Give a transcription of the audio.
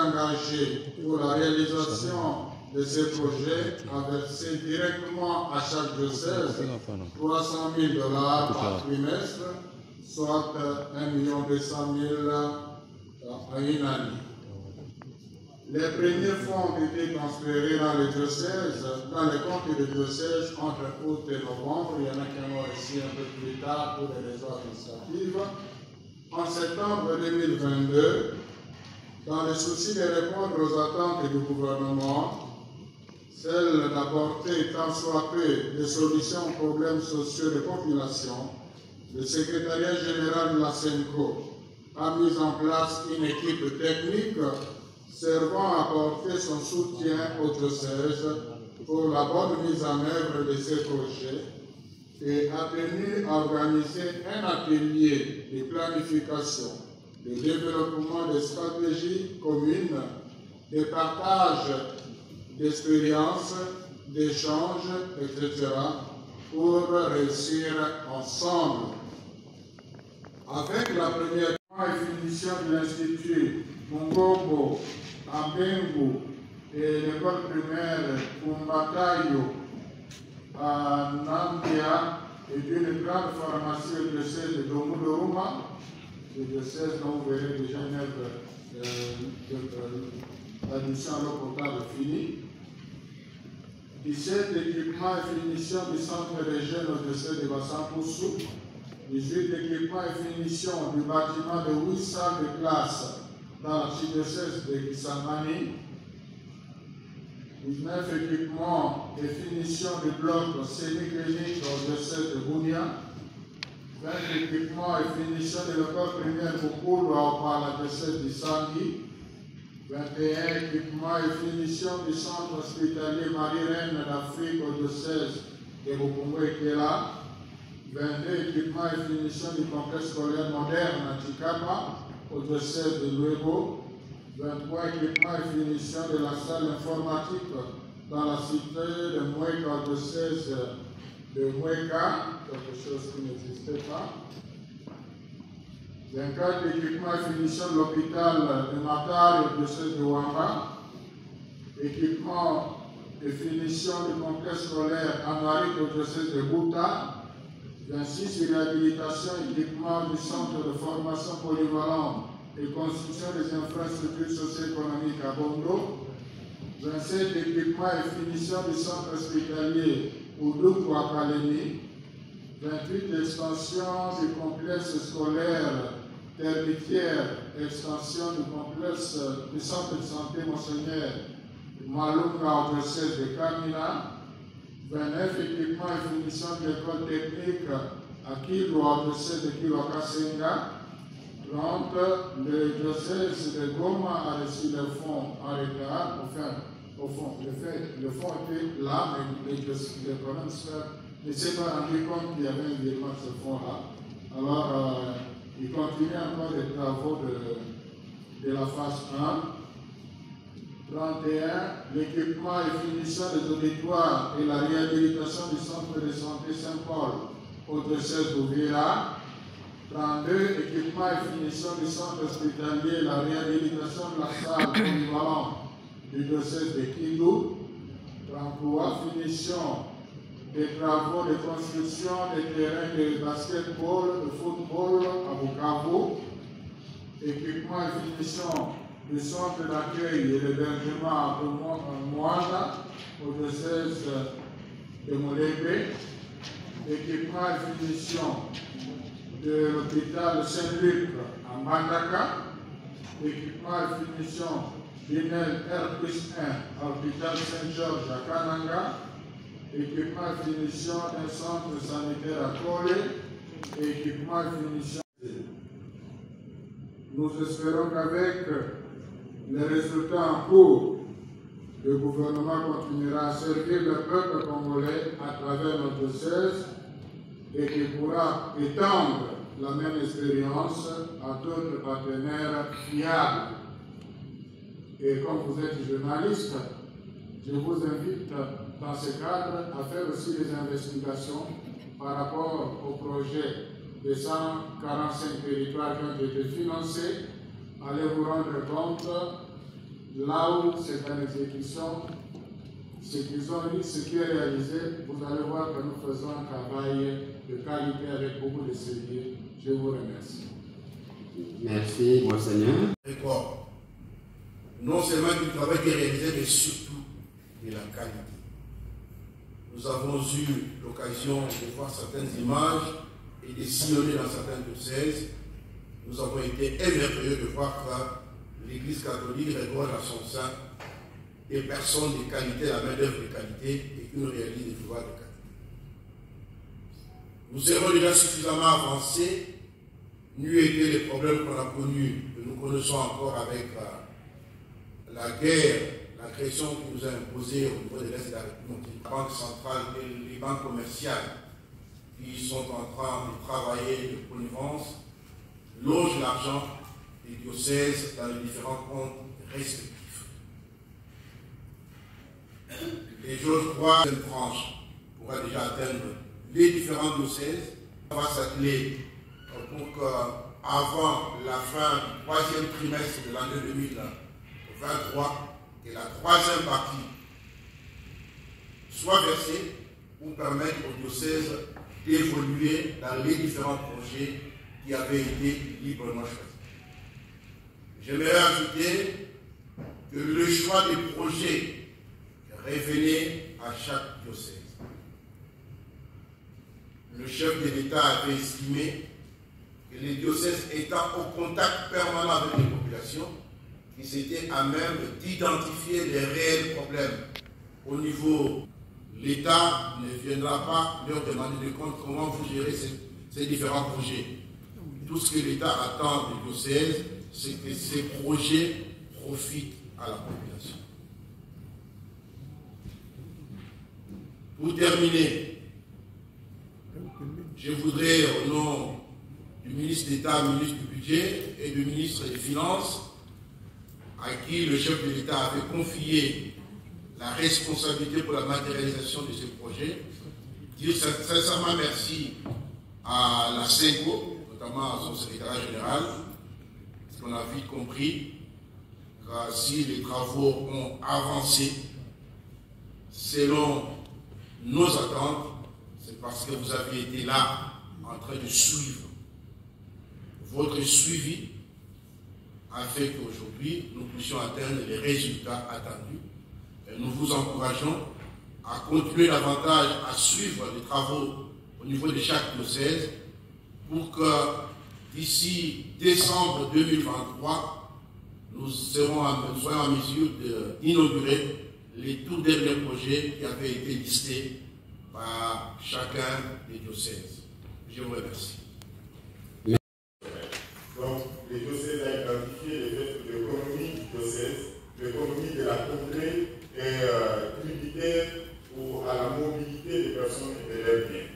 engagé pour la réalisation de ces projets a versé directement à chaque diocèse 300 000 $ par trimestre, soit 1 200 000 à une année. Les premiers fonds ont été transférés dans les diocèses, dans les comptes des diocèses entre août et novembre. Il y en a qui ont reçu un peu plus tard pour des raisons administratives. En septembre 2022, dans le souci de répondre aux attentes du gouvernement, celle d'apporter tant soit peu des solutions aux problèmes sociaux des populations, le secrétariat général de la SENCO a mis en place une équipe technique servant à apporter son soutien aux diocèses pour la bonne mise en œuvre de ces projets et a tenu à organiser un atelier de planification, de développement des stratégies communes, de partage d'expériences, d'échanges, etc., pour réussir ensemble. Avec la première définition de l'Institut Mungobo, Ambengu et l'école primaire Kumbatayo à Nambia et d'une grande pharmacie au diocèse de Domudoruma, le diocèse dont vous verrez déjà une œuvre d'admission à l'eau potable finie. 17 équipements et finitions du centre des jeunes au diocèse de Bassan-Poussou. 18 équipements et finitions du bâtiment de 8 salles de classe dans l'archidiocèse de Kisangani. 19 équipements et finitions du bloc semi-clinique au diocèse de Bunia. 20 équipements et finitions de l'école primaire Bukulu par la diocèse de Sangui. 21 équipements et finitions du centre hospitalier Marie-Reine d'Afrique au diocèse de Bukungu et Kela. 22 équipements et finitions du complexe scolaire moderne à Chikapa au diocèse de Luego. 23 équipements et finitions de la salle informatique dans la cité de Mweka au diocèse de Mweka, quelque chose qui n'existait pas. 24 équipements et finitions de l'hôpital de Matari au diocèse de Wamba. Équipements et finitions du complexe scolaire Amarique au diocèse de Bouta. 26 réhabilitation et équipements du centre de formation polyvalente et construction des infrastructures socio-économiques à Bondo. 27 équipements et finitions du centre hospitalier Oudoukou à Kaleni. 28 extensions du complexe scolaire Termitière, extension du complexe du centre de santé Monseigneur Malunga au diocèse de Kamina. 29 équipements et finitions de l'école technique à Kilo au diocèse de Kilo-Kasenga. 30, le diocèse de Goma a reçu le fonds en retard. Enfin, au fond, le fonds était là, mais les problèmes ne s'est pas rendu compte qu'il y avait un virement de ce fonds-là. Alors, il continue encore les travaux de la phase 1. 31, l'équipement et finition des auditoires et la réhabilitation du centre de santé Saint-Paul au diocèse d'Ouvira. 32, équipement et finition du centre hospitalier et la réhabilitation de la salle polyvalente du diocèse de Kindou. 33, finition des travaux de construction des terrains de basketball, de football à Bukavu. Équipement et finition du centre d'accueil et l'hébergement à Moana, au diocèse de Molébé. Équipement et finition de l'hôpital Saint-Luc à Mbandaka. Équipement et finition d'INEL R+1 à l'hôpital Saint-Georges à Kananga. Équipement et finition d'un centre sanitaire à Kole. Équipement et finition. Nous espérons qu'avec les résultats en cours, le gouvernement continuera à servir le peuple congolais à travers notre diocèse et qu'il pourra étendre la même expérience à d'autres partenaires fiables. Et comme vous êtes journaliste, je vous invite dans ce cadre à faire aussi des investigations par rapport au projet des 145 territoires qui ont été financés. Allez vous rendre compte là où c'est en exécution, ce qu'ils ont dit, ce qui est réalisé, vous allez voir que nous faisons un travail de qualité avec beaucoup de sérieux. Je vous remercie. Merci, Monseigneur. Non seulement du travail qui est réalisé, mais surtout de la qualité. Nous avons eu l'occasion de voir certaines images et de sillonner dans certains diocèses. Nous avons été émerveillés de voir que l'Église catholique regorge à son sein des personnes de qualité, la main-d'œuvre de qualité et qui nous réalise des devoirs de qualité. Nous serons déjà suffisamment avancés, n'eût été les problèmes qu'on a connus, que nous connaissons encore avec la guerre, l'agression qui nous a imposée au niveau de l'Est de la République, la Banque centrale et les banques commerciales qui sont en train de travailler de connivence, logent l'argent des diocèses dans les différents comptes respectifs. Et je crois que cette branche pourra déjà atteindre les différents diocèses. On va s'atteler pour qu'avant la fin du troisième trimestre de l'année 2023, que la troisième partie soit versée pour permettre aux diocèses d'évoluer dans les différents projets qui avaient été librement choisis. J'aimerais ajouter que le choix des projets revenait à chaque diocèse. Le chef de l'État avait estimé que les diocèses étant au contact permanent avec les populations, ils étaient à même d'identifier les réels problèmes. Au niveau, l'État ne viendra pas leur demander de compte comment vous gérez ces différents projets. Tout ce que l'État attend des diocèses, c'est que ces projets profitent à la population. Pour terminer, je voudrais, au nom du ministre d'État, ministre du Budget et du ministre des Finances, à qui le chef de l'État avait confié la responsabilité pour la matérialisation de ces projets, dire sincèrement merci à la CENCO, notamment à son secrétaire général, parce qu'on a vite compris que si les travaux ont avancé selon nos attentes, c'est parce que vous avez été là en train de suivre. Votre suivi a fait qu'aujourd'hui, nous puissions atteindre les résultats attendus. Et nous vous encourageons à continuer davantage à suivre les travaux au niveau de chaque diocèse pour que d'ici décembre 2023, nous soyons en mesure d'inaugurer les tout derniers projets qui avaient été listés par chacun des diocèses. Je vous remercie. Donc, les diocèses ont identifié les faits de l'économie du diocèse, l'économie de la contrée est tributaire à la mobilité des personnes et de leurs biens.